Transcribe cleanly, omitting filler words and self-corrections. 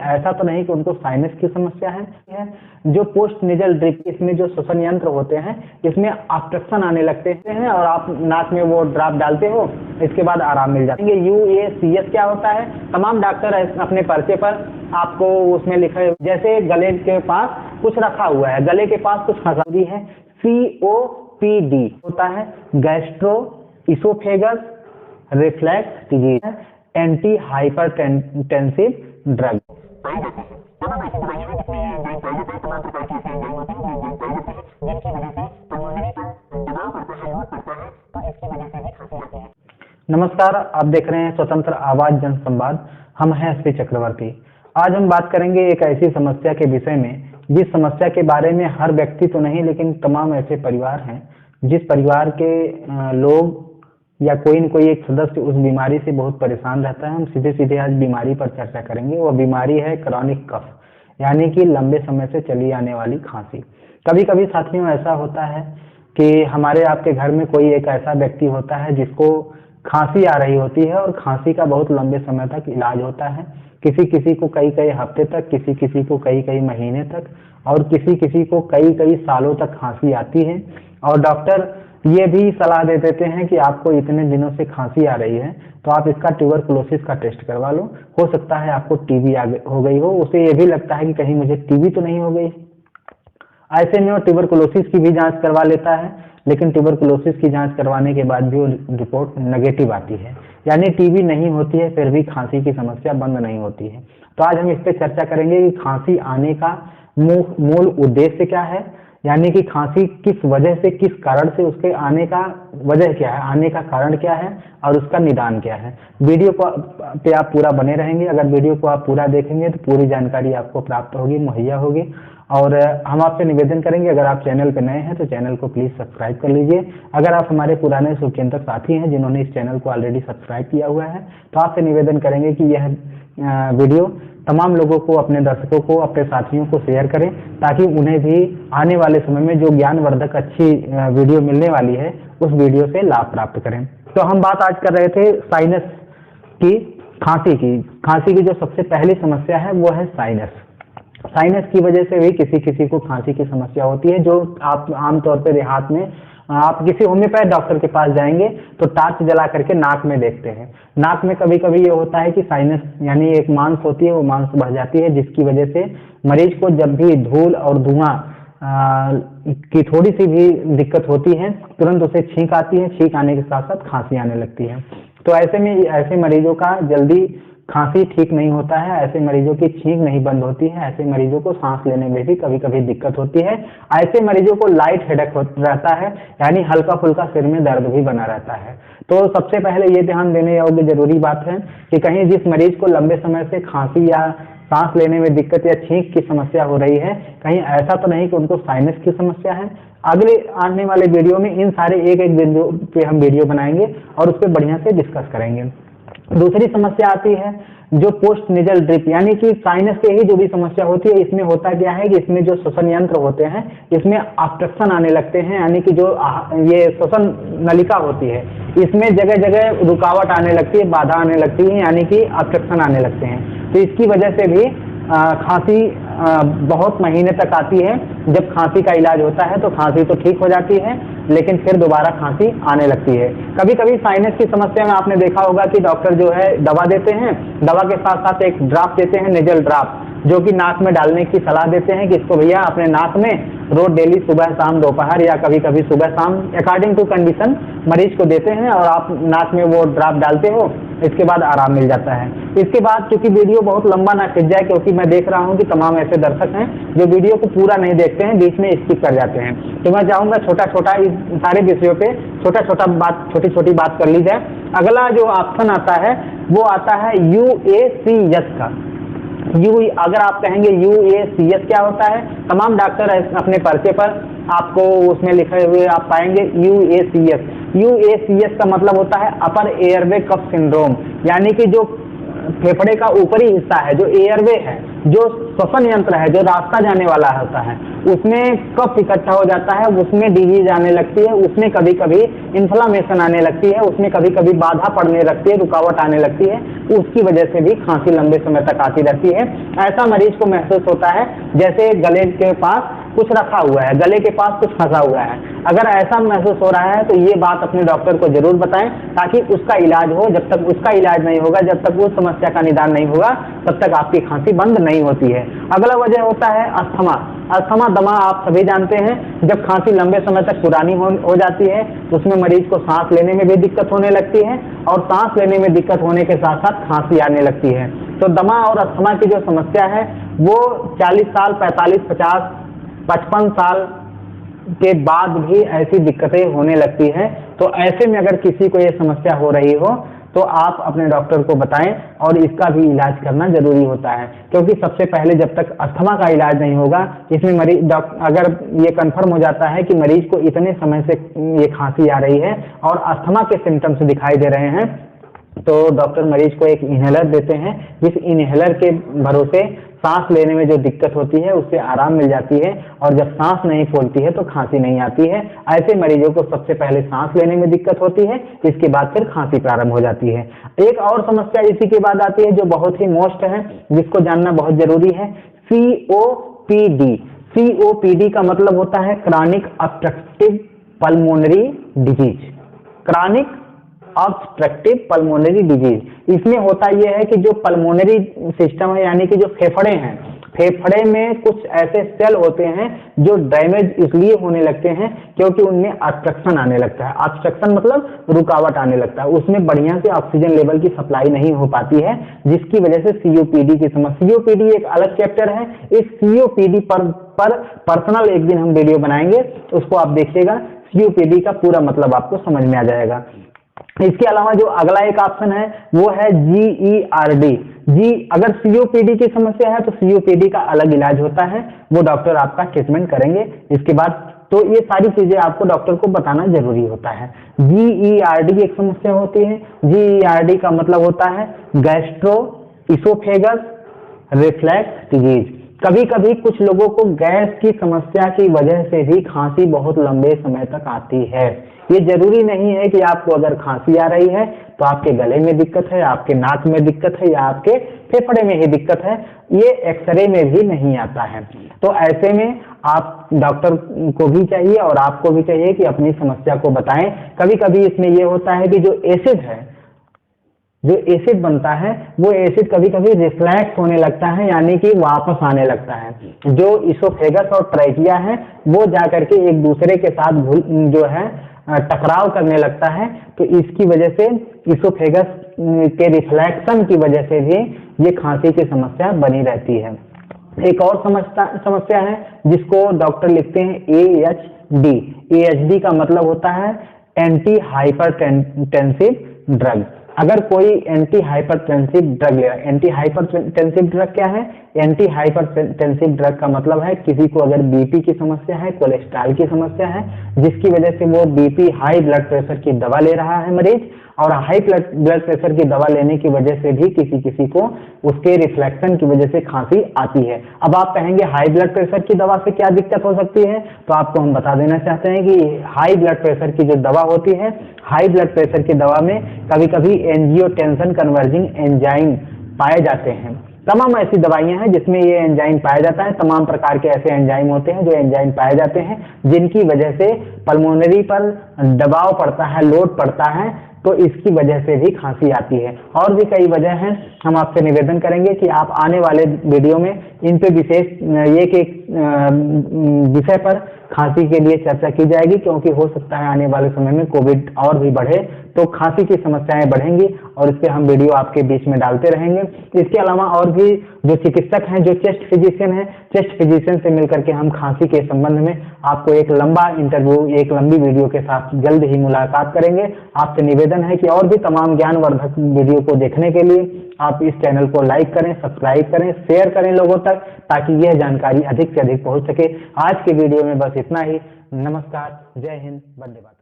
ऐसा तो नहीं कि उनको साइनस की समस्या है। जो पोस्ट नेजल ड्रिप, इसमें जो श्वसन यंत्र होते हैं इसमें ऑब्स्ट्रक्शन आने लगते हैं और आप नाक में वो ड्रॉप डालते हो, इसके बाद आराम मिल जाता है। UACS क्या होता है? तमाम डॉक्टर अपने पर्चे पर आपको उसमें लिखा है, जैसे गले के पास कुछ रखा हुआ है, गले के पास कुछ फंसा है। COPD होता है gastro oesophagus reflex disease, anti hypertensive drug पाए जाते हैं। तमाम ऐसी दवाइयां हैं जिसमें एंजाइम पाया जाता है, तमाम प्रकार के ऐसे एंजाइम होते हैं जो एंजाइम पाए जाते हैं, जिनकी वजह से पल्मोनरी पर दबाव पड़ता है, लोड पड़ता है, तो इसकी वजह से भी खांसी आती है। नमस्कार, आप देख रहे हैं स्वतंत्र आवाज जन संवाद। हम हैं श्री चक्रवर्ती। आज हम बात करेंगे एक ऐसी समस्या के विषय में जिस समस्या के बारे में हर व्यक्ति तो नहीं लेकिन तमाम ऐसे परिवार हैं जिस परिवार के लोग या कोई न कोई एक सदस्य उस बीमारी से बहुत परेशान रहता है। हम सीधे सीधे आज बीमारी पर चर्चा करेंगे। वो बीमारी है क्रॉनिक कफ, यानी कि लंबे समय से चली आने वाली खांसी। कभी कभी साथियों ऐसा होता है कि हमारे आपके घर में कोई एक ऐसा व्यक्ति होता है जिसको खांसी आ रही होती है और खांसी का बहुत लंबे समय तक इलाज होता है। किसी किसी को कई कई हफ्ते तक, किसी किसी को कई कई महीने तक और किसी किसी को कई कई सालों तक खांसी आती है। और डॉक्टर ये भी सलाह दे देते हैं कि आपको इतने दिनों से खांसी आ रही है तो आप इसका ट्यूबरकुलोसिस का टेस्ट करवा लो, हो सकता है आपको टीबी हो गई हो। उसे ये भी लगता है कि कहीं मुझे टीबी तो नहीं हो गई। ऐसे में वो ट्यूबरकुलोसिस की भी जांच करवा लेता है, लेकिन ट्यूबरकुलोसिस की जांच करवाने के बाद भी वो रिपोर्ट नेगेटिव आती है, यानी टीबी नहीं होती है, फिर भी खांसी की समस्या बंद नहीं होती है। तो आज हम इस पर चर्चा करेंगे कि खांसी आने का मूल उद्देश्य क्या है, यानी कि खांसी किस वजह से, किस कारण से उसके आने का वजह क्या है, आने का कारण क्या है और उसका निदान क्या है। वीडियो को पे आप पूरा बने रहेंगे। अगर वीडियो को आप पूरा देखेंगे तो पूरी जानकारी आपको प्राप्त होगी, मुहैया होगी। और हम आपसे निवेदन करेंगे, अगर आप चैनल पे नए हैं तो चैनल को प्लीज सब्सक्राइब कर लीजिए। अगर आप हमारे पुराने शुभचिंतक साथी हैं जिन्होंने इस चैनल को ऑलरेडी सब्सक्राइब किया हुआ है तो आपसे निवेदन करेंगे कि यह वीडियो तमाम लोगों को, अपने दर्शकों को, अपने साथियों को शेयर करें ताकि उन्हें भी आने वाले समय में जो ज्ञानवर्धक अच्छी वीडियो मिलने वाली है उस वीडियो से लाभ प्राप्त करें। तो हम बात आज कर रहे थे साइनस की, खांसी की। खांसी की जो सबसे पहली समस्या है वो है साइनस। साइनस की वजह से भी किसी किसी को खांसी की समस्या होती है, जो आप आमतौर पर देहात में आप किसी होम्योपैथ डॉक्टर के पास जाएंगे तो टार्च जला करके नाक में देखते हैं। नाक में कभी कभी ये होता है कि साइनस यानी एक मांस होती है, वो मांस बढ़ जाती है, जिसकी वजह से मरीज को जब भी धूल और धुआं की थोड़ी सी भी दिक्कत होती है तुरंत उसे छींक आती है, छींक आने के साथ साथ खांसी आने लगती है। तो ऐसे में ऐसे मरीजों का जल्दी खांसी ठीक नहीं होता है, ऐसे मरीजों की छींक नहीं बंद होती है, ऐसे मरीजों को सांस लेने में भी कभी कभी दिक्कत होती है। ऐसे मरीजों को लाइट हेडेक रहता है, यानी हल्का फुल्का सिर में दर्द भी बना रहता है। तो सबसे पहले ये ध्यान देने योग्य जरूरी बात है कि कहीं जिस मरीज को लंबे समय से खांसी या सांस लेने में दिक्कत या छींक की समस्या हो रही है, कहीं ऐसा तो नहीं कि उनको साइनस की समस्या है। अगले आने वाले वीडियो में इन सारे एक एक बिंदु पे हम वीडियो बनाएंगे और उस पर बढ़िया से डिस्कस करेंगे। दूसरी समस्या आती है जो पोस्ट नेजल ड्रिप, यानी कि साइनस के ही जो भी समस्या होती है, इसमें होता क्या है कि इसमें जो श्वसन यंत्र होते हैं इसमें ऑब्स्ट्रक्शन आने लगते हैं, यानी कि जो ये श्वसन नलिका होती है इसमें जगह जगह रुकावट आने लगती है, बाधा आने लगती है, यानी कि ऑब्स्ट्रक्शन आने लगते हैं। तो इसकी वजह से भी खांसी बहुत महीने तक आती है। जब खांसी का इलाज होता है तो खांसी तो ठीक हो जाती है, लेकिन फिर दोबारा खांसी आने लगती है। कभी कभी साइनस की समस्या में आपने देखा होगा कि डॉक्टर जो है दवा देते हैं, दवा के साथ साथ एक ड्रॉप देते हैं, नेजल ड्रॉप, जो कि नाक में डालने की सलाह देते हैं कि इसको भैया अपने नाक में रोज डेली सुबह शाम दोपहर या कभी कभी सुबह शाम अकॉर्डिंग टू कंडीशन मरीज को देते हैं और आप नाक में वो ड्रॉप डालते हो, इसके बाद आराम मिल जाता है। इसके बाद क्योंकि वीडियो बहुत लंबा ना खिंच जाए, क्योंकि मैं देख रहा हूं कि तमाम ऐसे दर्शक हैं जो वीडियो को पूरा नहीं देखते हैं, बीच में स्किप कर जाते हैं, तो मैं चाहूंगा छोटा छोटा इस सारे विषयों पे छोटा छोटा बात, छोटी छोटी बात कर ली जाए। अगला जो ऑप्शन आता है वो आता है UACS का। अगर आप कहेंगे UACS क्या होता है, तमाम डॉक्टर अपने पर्चे पर आपको उसमें लिखे हुए आप पाएंगे UACS। UACS का मतलब होता है अपर एयरवे कफ सिंड्रोम, यानी कि जो फेफड़े का ऊपरी हिस्सा है, जो एयरवे है, जो श्वसन यंत्र है, जो रास्ता जाने वाला होता है, उसमें कफ इकट्ठा हो जाता है, उसमें डिजीज आने लगती है, उसमें कभी कभी इन्फ्लामेशन आने लगती है, उसमें कभी कभी बाधा पड़ने लगती है, रुकावट आने लगती है, उसकी वजह से भी खांसी लंबे समय तक आती रहती है। ऐसा मरीज को महसूस होता है जैसे गले के पास कुछ रखा हुआ है, गले के पास कुछ फंसा हुआ है। अगर ऐसा महसूस हो रहा है तो ये बात अपने डॉक्टर को जरूर बताएं, ताकि उसका इलाज हो। जब तक उसका इलाज नहीं होगा, जब तक उस समस्या का निदान नहीं होगा, तब तक आपकी खांसी बंद नहीं होती है। अगला वजह होता है अस्थमा। अस्थमा दमा आप सभी जानते हैं, जब खांसी लंबे समय तक पुरानी हो जाती है तो उसमें मरीज को सांस लेने में भी दिक्कत होने लगती है, और सांस लेने में दिक्कत होने के साथ साथ खांसी आने लगती है। तो दमा और अस्थमा की जो समस्या है वो 40 साल, 45, 50, 55 साल के बाद भी ऐसी दिक्कतें होने लगती है। तो ऐसे में अगर किसी को ये समस्या हो रही हो तो आप अपने डॉक्टर को बताएं, और इसका भी इलाज करना जरूरी होता है, क्योंकि सबसे पहले जब तक अस्थमा का इलाज नहीं होगा, इसमें मरीज अगर ये कंफर्म हो जाता है कि मरीज को इतने समय से ये खांसी आ रही है और अस्थमा के सिम्टम्स दिखाई दे रहे हैं, तो डॉक्टर मरीज को एक इनहेलर देते हैं, जिस इनहेलर के भरोसे सांस लेने में जो दिक्कत होती है उससे आराम मिल जाती है, और जब सांस नहीं फूलती है तो खांसी नहीं आती है। ऐसे मरीजों को सबसे पहले सांस लेने में दिक्कत होती है, इसके बाद फिर खांसी प्रारंभ हो जाती है। एक और समस्या इसी के बाद आती है जो बहुत ही मोस्ट है, जिसको जानना बहुत जरूरी है, COPD। COPD का मतलब होता है chronic obstructive pulmonary disease. Chronic obstructive pulmonary disease. इसमें होता यह है कि जो पल्मोनरी सिस्टम है, यानी कि जो फेफड़े हैं, फेफड़े में कुछ ऐसे सेल होते हैं जो डैमेज इसलिए होने लगते हैं क्योंकि उनमें ऑब्स्ट्रक्शन आने लगता है। ऑब्स्ट्रक्शन मतलब रुकावट आने लगता है, उसमें बढ़िया से ऑक्सीजन लेवल की सप्लाई नहीं हो पाती है, जिसकी वजह से COPD की समस्या। COPD एक अलग चैप्टर है, इस COPD पर पर्सनल एक दिन हम वीडियो बनाएंगे, उसको आप देखिएगा। COPD का पूरा मतलब आपको समझ में आ जाएगा। इसके अलावा जो अगला एक ऑप्शन है वो है GERD। अगर COPD की समस्या है तो COPD का अलग इलाज होता है, वो डॉक्टर आपका ट्रीटमेंट करेंगे इसके बाद। तो ये सारी चीजें आपको डॉक्टर को बताना जरूरी होता है। GERD एक समस्या होती है। GERD का मतलब होता है गैस्ट्रो इसोफेगस रिफ्लक्स डिजीज। कभी कभी कुछ लोगों को गैस की समस्या की वजह से भी खांसी बहुत लंबे समय तक आती है। ये जरूरी नहीं है कि आपको अगर खांसी आ रही है तो आपके गले में दिक्कत है, आपके नाक में दिक्कत है या आपके फेफड़े में ही दिक्कत है, ये एक्सरे में भी नहीं आता है। तो ऐसे में आप डॉक्टर को भी चाहिए और आपको भी चाहिए कि अपनी समस्या को बताएं। कभी कभी इसमें ये होता है कि जो एसिड है, जो एसिड बनता है, वो एसिड कभी कभी रिफ्लैक्स होने लगता है, यानी कि वापस आने लगता है। जो इसोफेगस और ट्रैकिया है वो जाकर के एक दूसरे के साथ जो है टकराव करने लगता है, तो इसकी वजह से इसोफेगस के रिफ्लेक्शन की वजह से भी ये खांसी की समस्या बनी रहती है। एक और समस्या है जिसको डॉक्टर लिखते हैं AHD। AHD का मतलब होता है एंटी हाइपरटेंसिव ड्रग। अगर कोई एंटी हाइपरटेंसिव ड्रग ले रहा है, एंटी हाइपरटेंसिव ड्रग क्या है? एंटी हाइपरटेंसिव ड्रग का मतलब है किसी को अगर बीपी की समस्या है, कोलेस्ट्रॉल की समस्या है, जिसकी वजह से वो बीपी हाई ब्लड प्रेशर की दवा ले रहा है मरीज, और हाई ब्लड प्रेशर की दवा लेने की वजह से भी किसी को उसके रिफ्लेक्शन की वजह से खांसी आती है। अब आप कहेंगे हाई ब्लड प्रेशर की दवा से क्या दिक्कत हो सकती है, तो आपको हम बता देना चाहते हैं कि हाई ब्लड प्रेशर की जो दवा होती है, हाई ब्लड प्रेशर की दवा में कभी कभी एंजियोटेंसिन कन्वर्जिंग एंजाइम पाए जाते हैं। तमाम ऐसी दवाइयां हैं जिसमें ये एंजाइम पाया जाता है। तमाम प्रकार के ऐसे एंजाइम होते हैं जो एंजाइम पाए जाते हैं जिनकी वजह से पल्मोनरी पर दबाव पड़ता है, लोड पड़ता है, तो इसकी वजह से भी खांसी आती है। और भी कई वजह हैं। हम आपसे निवेदन करेंगे कि आप आने वाले वीडियो में इन पे विशेष एक विषय पर खांसी के लिए चर्चा की जाएगी, क्योंकि हो सकता है आने वाले समय में कोविड और भी बढ़े तो खांसी की समस्याएं बढ़ेंगी, और इस पे हम वीडियो आपके बीच में डालते रहेंगे। इसके अलावा और भी जो चिकित्सक हैं, जो चेस्ट फिजिशियन हैं, चेस्ट फिजिशियन से मिलकर के हम खांसी के संबंध में आपको एक लंबा इंटरव्यू, एक लंबी वीडियो के साथ जल्द ही मुलाकात करेंगे। आपसे निवेदन है कि और भी तमाम ज्ञानवर्धक वीडियो को देखने के लिए आप इस चैनल को लाइक करें, सब्सक्राइब करें, शेयर करें लोगों तक, ताकि यह जानकारी अधिक से अधिक पहुंच सके। आज के वीडियो में बस इतना ही। नमस्कार, जय हिंद, वंदे मातरम।